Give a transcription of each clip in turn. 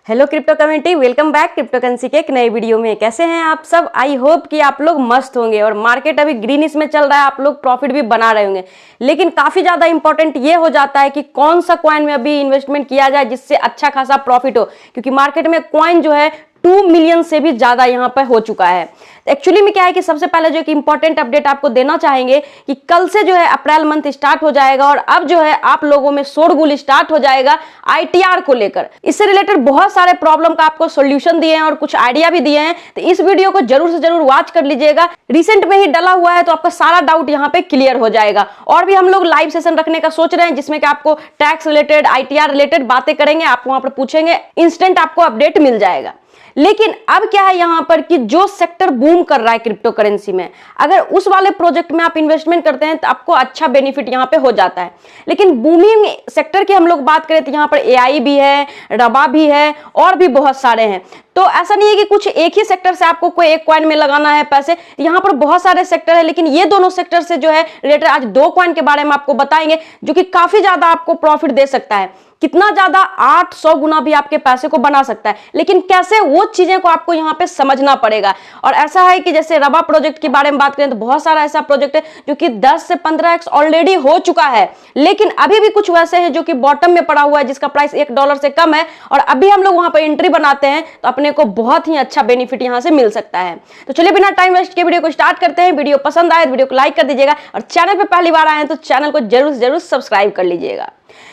Hello crypto community, welcome back crypto currency के एक नए वीडियो में। कैसे हैं आप सब? आई होप कि आप लोग मस्त होंगे और मार्केट अभी ग्रीनिश में चल रहा है, आप लोग प्रॉफिट भी बना रहे होंगे। लेकिन काफी ज्यादा इंपॉर्टेंट ये हो जाता है कि कौन सा कॉइन में अभी इन्वेस्टमेंट किया जाए जिससे अच्छा खासा प्रॉफिट हो, क्योंकि मार्केट में कॉइन जो है 2 मिलियन से भी ज्यादा यहाँ पर हो चुका है। एक्चुअली में क्या है कि सबसे पहले जो एक इंपॉर्टेंट अपडेट आपको देना चाहेंगे कि कल से जो है अप्रैल मंथ स्टार्ट हो जाएगा और अब जो है आप लोगों में शोरगुल स्टार्ट हो जाएगा आईटीआर को लेकर। इससे रिलेटेड बहुत सारे प्रॉब्लम का आपको सॉल्यूशन दिए हैं और कुछ आइडिया भी दिए हैं, तो इस वीडियो को जरूर से जरूर वॉच कर लीजिएगा। रिसेंट में ही डला हुआ है तो आपका सारा डाउट यहाँ पे क्लियर हो जाएगा। और भी हम लोग लाइव सेशन रखने का सोच रहे हैं जिसमें कि आपको टैक्स रिलेटेड, आईटीआर रिलेटेड बातें करेंगे, आप वहां पर पूछेंगे, इंस्टेंट आपको अपडेट मिल जाएगा। लेकिन अब क्या है यहाँ पर कि जो सेक्टर बूम कर रहा है क्रिप्टो करेंसी में, अगर उस वाले प्रोजेक्ट में आप इन्वेस्टमेंट करते हैं तो आपको अच्छा बेनिफिट यहाँ पे हो जाता है। लेकिन बूमिंग सेक्टर की हम लोग बात करें तो यहाँ पर एआई भी है, रबा भी है और भी बहुत सारे हैं। तो ऐसा नहीं है कि कुछ एक ही सेक्टर से आपको कोई एक कॉइन में लगाना है पैसे, यहाँ पर बहुत सारे सेक्टर है। लेकिन ये दोनों सेक्टर से जो है रिलेटेड आज 2 कॉइन के बारे में आपको बताएंगे जो कि काफी ज्यादा आपको प्रॉफिट दे सकता है। कितना ज्यादा, 800 गुना भी आपके पैसे को बना सकता है। लेकिन कैसे, वो चीजें को आपको यहाँ पे समझना पड़ेगा। और ऐसा है कि जैसे रबा प्रोजेक्ट के बारे में बात करें तो बहुत सारा ऐसा प्रोजेक्ट है जो कि 10 से 15x ऑलरेडी हो चुका है। लेकिन अभी भी कुछ वैसे हैं जो कि बॉटम में पड़ा हुआ है जिसका प्राइस $1 से कम है और अभी हम लोग वहां पर एंट्री बनाते हैं तो अपने को बहुत ही अच्छा बेनिफिट यहां से मिल सकता है। तो चलिए बिना टाइम वेस्ट के वीडियो को स्टार्ट करते हैं। वीडियो पसंद आए तो वीडियो को लाइक कर दीजिएगा और चैनल पर पहली बार आए हैं तो चैनल को जरूर से जरूर सब्सक्राइब कर लीजिएगा।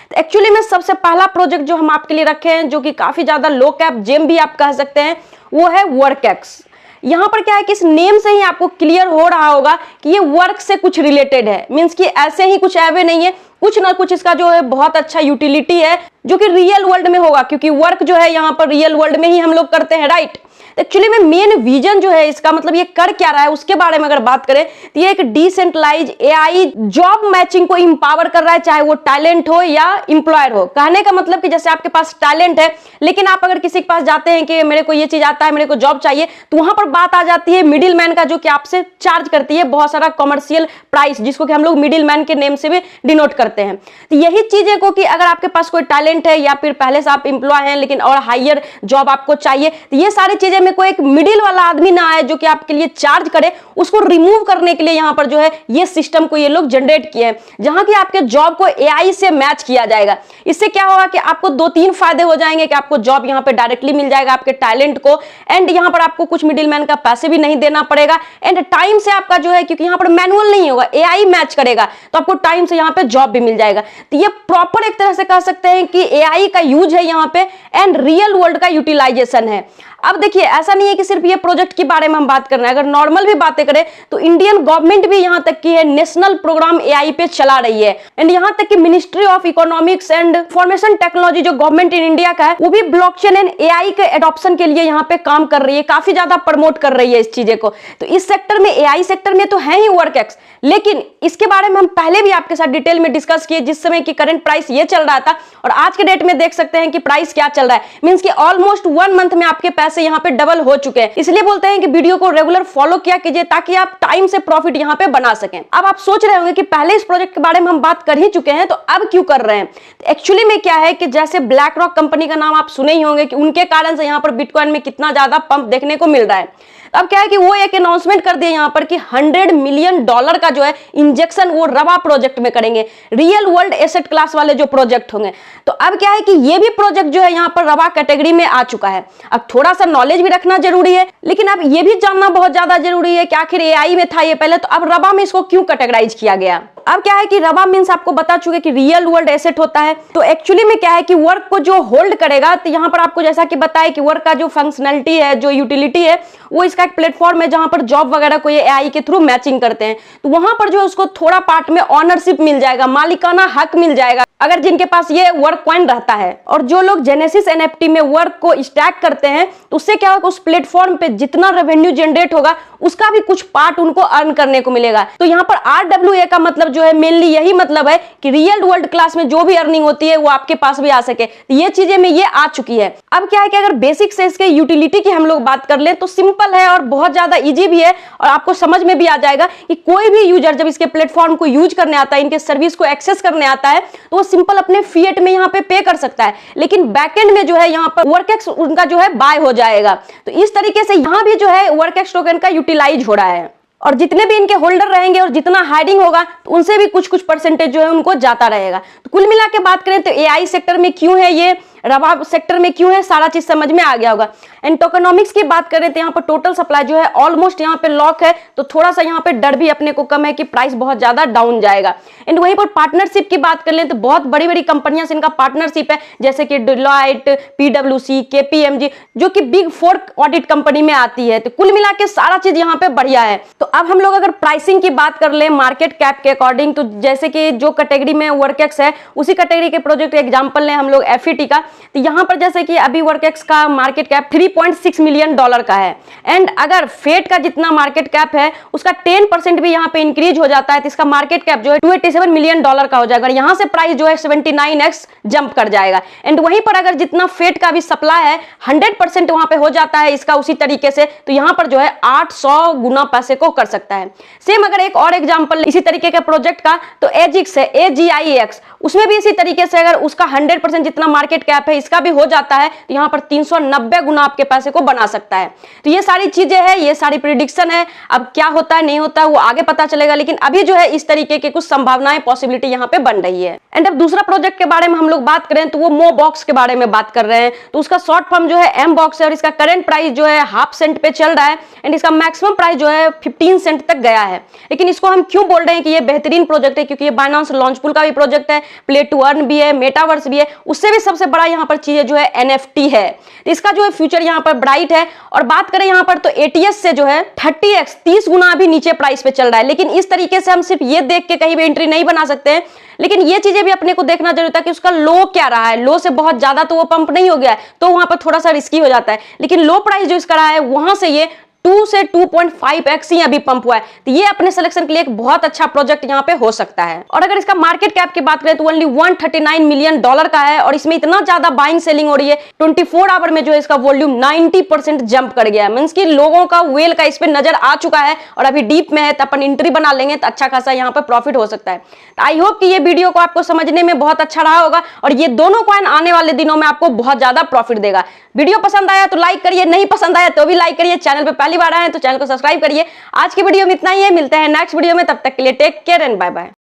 तो एक्चुअली में सबसे पहला प्रोजेक्ट जो हम आपके लिए रखे हैं, जो कि काफी ज्यादा लो कैप जेम भी आप कह सकते हैं, वो है वर्कएक्स। यहाँ पर क्या है कि इस नेम से ही आपको क्लियर हो रहा होगा कि ये वर्क से कुछ रिलेटेड है। मींस कि ऐसे ही कुछ एवे नहीं है, कुछ ना कुछ इसका जो है बहुत अच्छा यूटिलिटी है जो कि रियल वर्ल्ड में होगा, क्योंकि वर्क जो है यहाँ पर रियल वर्ल्ड में ही हम लोग करते हैं, राइट। एक्चुअली में मेन विजन जो है इसका, मतलब ये कर क्या रहा है उसके बारे में अगर बात करें तो ये एक डिसेंट्रलाइज एआई जॉब मैचिंग को इंपावर कर रहा है, चाहे वो टैलेंट हो या एम्प्लॉयर हो। कहने का मतलब कि जैसे आपके पास टैलेंट है लेकिन आप अगर किसी के पास जाते हैं कि मेरे को ये चीज आता है, मेरे को जॉब चाहिए, तो वहां पर बात आ जाती है मिडिल मैन का, जो कि आपसे चार्ज करती है बहुत सारा कमर्शियल प्राइस, जिसको कि हम लोग मिडिल मैन के नेम से भी डिनोट करते हैं। तो यही चीजें को कि अगर आपके पास कोई टैलेंट है या फिर पहले से आप एम्प्लॉय हैं लेकिन और हायर जॉब आपको चाहिए, तो ये सारी चीजें में कोई एक मिडिल वाला आदमी ना आए जो कि आपके लिए चार्ज करे, उसको रिमूव करने के लिए यहां पर जो है ये सिस्टम को ये लोग जनरेट किए हैं, जहां कि आपके जॉब को एआई से मैच किया जाएगा। इससे क्या होगा कि आपको 2-3 फायदे हो जाएंगे कि आपको जॉब यहां पे डायरेक्टली मिल जाएगा आपके टैलेंट को, एंड यहां पर आपको कुछ मिडिलमैन का पैसे भी नहीं देना पड़ेगा, एंड टाइम से आपका जो है, क्योंकि यहां पर मैनुअल नहीं होगा, एआई मैच करेगा, तो आपको टाइम से यहां पे जॉब भी मिल जाएगा। तो ये प्रॉपर एक तरह से कह सकते हैं कि एआई का यूज है यहां पे एंड रियल वर्ल्ड का यूटिलाइजेशन है। अब देखिए, ऐसा नहीं है कि सिर्फ ये प्रोजेक्ट के बारे में हम बात कर रहे हैं, अगर नॉर्मल भी बातें करें तो इंडियन गवर्नमेंट भी यहां तक की है नेशनल प्रोग्राम एआई पे चला रही है, एंड यहां तक कि ministry of economics and information technology जो गवर्नमेंट इन इंडिया का है, वो भी ब्लॉकचेन एंड एआई के एडॉप्शन के लिए यहां पे काम कर रही है, काफी ज्यादा प्रमोट कर रही है इस चीजें को। तो इस सेक्टर में, एआई सेक्टर में तो है ही वर्कएक्स, लेकिन इसके बारे में हम पहले भी आपके साथ डिटेल में डिस्कस किए, जिस समय की करंट प्राइस ये चल रहा था और आज के डेट में देख सकते हैं कि प्राइस क्या चल रहा है। मींस कि ऑलमोस्ट 1 मंथ में आपके पैसे यहां पे डबल हो चुके हैं। इसलिए बोलते हैं कि वीडियो को रेगुलर फॉलो किया कीजिए ताकि आप टाइम से प्रॉफिट यहां पे बना सकें। अब आप सोच रहे होंगे कि पहले इस प्रोजेक्ट के बारे में हम बात कर ही चुके हैं तो अब क्यों कर रहे हैं। एक्चुअली में क्या है कि जैसे ब्लैक रॉक कंपनी का नाम आप सुने ही होंगे कि उनके कारण से यहां पर बिटकॉइन में कितना ज्यादा पंप देखने को मिल रहा है। अब क्या है कि वो एक अनाउंसमेंट कर दिया यहां पर कि $100 मिलियन का जो है इंजेक्शन वो रबा प्रोजेक्ट में करेंगे, रियल वर्ल्ड एसेट क्लास वाले जो प्रोजेक्ट होंगे। तो अब क्या है कि ये भी प्रोजेक्ट जो है यहां पर रबा कैटेगरी में आ चुका है। अब थोड़ा सा नॉलेज भी रखना जरूरी है, लेकिन अब ये भी जानना बहुत ज्यादा जरूरी है कि आखिर एआई में था ये पहले, तो अब रबा में इसको क्यों कैटेगराइज किया गया। अब क्या है कि रबा मींस आपको बता चुके कि रियल वर्ल्ड एसेट होता है। तो एक्चुअली में क्या है कि वर्क को जो होल्ड करेगा, तो यहां पर आपको जैसा कि बताया कि वर्क का जो फंक्शनलिटी है, जो यूटिलिटी है, वो इसका एक प्लेटफॉर्म है जहां पर जॉब वगैरह को ये एआई के थ्रू मैचिंग करते हैं। तो वहां पर जो है उसको थोड़ा पार्ट में ऑनरशिप मिल जाएगा, मालिकाना हक मिल जाएगा अगर जिनके पास ये वर्क कॉइन रहता है। और जो लोग जेनेसिस एनएफटी में वर्क को स्टैक करते हैं तो उससे क्या होगा, उस प्लेटफॉर्म पे जितना रेवेन्यू जनरेट होगा उसका भी कुछ पार्ट उनको अर्न करने को मिलेगा। तो यहाँ पर RWA का मतलब जो है मेनली यही मतलब है कि रियल वर्ल्ड क्लास में जो भी अर्निंग होती है वो आपके पास भी आ सके। तो ये चीजें में ये आ चुकी है। अब क्या है कि अगर बेसिक से इसके यूटिलिटी की हम लोग बात कर ले तो सिंपल है और बहुत ज्यादा इजी भी है, और आपको समझ में भी आ जाएगा कि कोई भी यूजर जब इसके प्लेटफॉर्म को यूज करने आता है, इनके सर्विस को एक्सेस करने आता है, तो वो सिंपल अपने फिएट में यहाँ पे कर सकता है, लेकिन बैकएंड में जो है यहाँ पर वर्कएक्स उनका जो है बाय हो जाएगा। तो इस तरीके से यहाँ भी जो है वर्कएक्स टोकन का यूटिलाइज हो रहा है, और जितने भी इनके होल्डर रहेंगे और जितना हाइडिंग होगा तो उनसे भी कुछ कुछ परसेंटेज जो है उनको जाता रहेगा। तो कुल मिला के बात करें तो एआई सेक्टर में क्यों है, ये रवा सेक्टर में क्यों है, सारा चीज समझ में आ गया होगा। एंड टोकनोमिक्स की बात करें तो यहाँ पर टोटल सप्लाई जो है ऑलमोस्ट यहाँ पे लॉक है, तो थोड़ा सा यहाँ पे डर भी अपने को कम है कि प्राइस बहुत ज्यादा डाउन जाएगा। एंड वहीं पर पार्टनरशिप की बात कर लें तो बहुत बड़ी बड़ी कंपनियां से इनका पार्टनरशिप है, जैसे कि डिलॉयट, पीडब्ल्यूसी, केपीएमजी, जो कि बिग 4 ऑडिट कंपनी में आती है। तो कुल मिला के सारा चीज यहाँ पे बढ़िया है। तो अब हम लोग अगर प्राइसिंग की बात कर ले मार्केट कैप के अकॉर्डिंग, तो जैसे कि जो कैटेगरी में वर्कएक्स है उसी कैटेगरी के प्रोजेक्ट एग्जांपल लें हम लोग एफईटी का, तो यहाँ पर जैसे कि अभी वर्कएक्स का मार्केट कैप $3.6 मिलियन का है। एंड अगर फेट का जितना मार्केट कैप है उसका 10% भी यहाँ पे इंक्रीज हो जाता है तो इसका मार्केट कैप जो है $287 मिलियन का हो जाएगा। यहाँ से प्राइस जो है 79x जंप कर जाएगा। एंड वहीं पर अगर जितना फेट का भी सप्लाई है 100% वहां पे हो जाता है इसका उसी तरीके से, तो यहाँ पर जो है 800 गुना पैसे को कर सकता है। सेम अगर एक और एग्जांपल इसी तरीके के प्रोजेक्ट का तो एजिक्स है, AGIX, उसमें भी इसी तरीके से अगर उसका 100% जितना मार्केट कैप है इसका भी हो जाता है तो यहाँ पर 390 गुना आपके पैसे को बना सकता है। तो ये सारी चीजें हैं, ये सारी प्रिडिक्शन है। अब क्या होता है नहीं होता है वो आगे पता चलेगा, लेकिन अभी जो है इस तरीके की कुछ संभावनाएं पॉसिबिलिटी यहाँ पे बन रही है। एंड अब दूसरा प्रोजेक्ट के बारे में हम लोग बात करें तो वो मोबॉक्स के बारे में बात कर रहे हैं। तो उसका शॉर्ट फॉर्म जो है एमबॉक्स है और इसका करंट प्राइस जो है ½ सेंट पे चल रहा है। एंड इसका मैक्सिमम प्राइस जो है 15 सेंट तक गया है। लेकिन इसको हम क्यों बोल रहे हैं कि ये बेहतरीन प्रोजेक्ट है, क्योंकि ये बाइनेंस लॉन्चपूल का भी प्रोजेक्ट है, प्ले टू अर्न भी है, मेटावर्स भी है, उससे भी सबसे बड़ा यहाँ पर चीज जो है NFT है। तो इसका जो है फ्यूचर यहाँ पर ब्राइट है। और बात करें यहाँ पर तो ATS से जो है 30 गुना अभी नीचे प्राइस पे चल रहा है। लेकिन इस तरीके से हम सिर्फ ये देख के कहीं भी एंट्री नहीं बना सकते हैं, लेकिन ये चीजें भी अपने को देखना जरूरी था कि उसका लो क्या रहा है। लो से बहुत ज्यादा तो वो पंप नहीं हो गया है, तो वहां पर थोड़ा सा रिस्की हो जाता है। लेकिन लो प्राइस जो इसका रहा है वहां से ये 2 से 2.5x ही अभी पंप हुआ है। तो ये अपने सिलेक्शन के लिए एक बहुत अच्छा प्रोजेक्ट यहाँ पे हो सकता है। और अगर इसका मार्केट कैप की बात करें तो ओनली $139 मिलियन का है और इसमें इतना ज्यादा बाइंग सेलिंग हो रही है। 24 आवर में जो है इसका वॉल्यूम 90% जंप कर गया है। मींस कि लोगों का वेल का इस पे नजर आ चुका है और अभी डीप में है, तो अपन एंट्री बना लेंगे तो अच्छा खासा यहाँ पे प्रॉफिट हो सकता है। तो आई होप कि ये वीडियो को आपको समझने में बहुत अच्छा रहा होगा और ये दोनों कॉइन आने वाले दिनों में आपको बहुत ज्यादा प्रॉफिट देगा। वीडियो पसंद आया तो लाइक करिए, नहीं पसंद आया तो भी लाइक करिए। चैनल पे पहली बार आए तो चैनल को सब्सक्राइब करिए। आज की वीडियो में इतना ही है, मिलते हैं नेक्स्ट वीडियो में, तब तक के लिए take care and bye bye.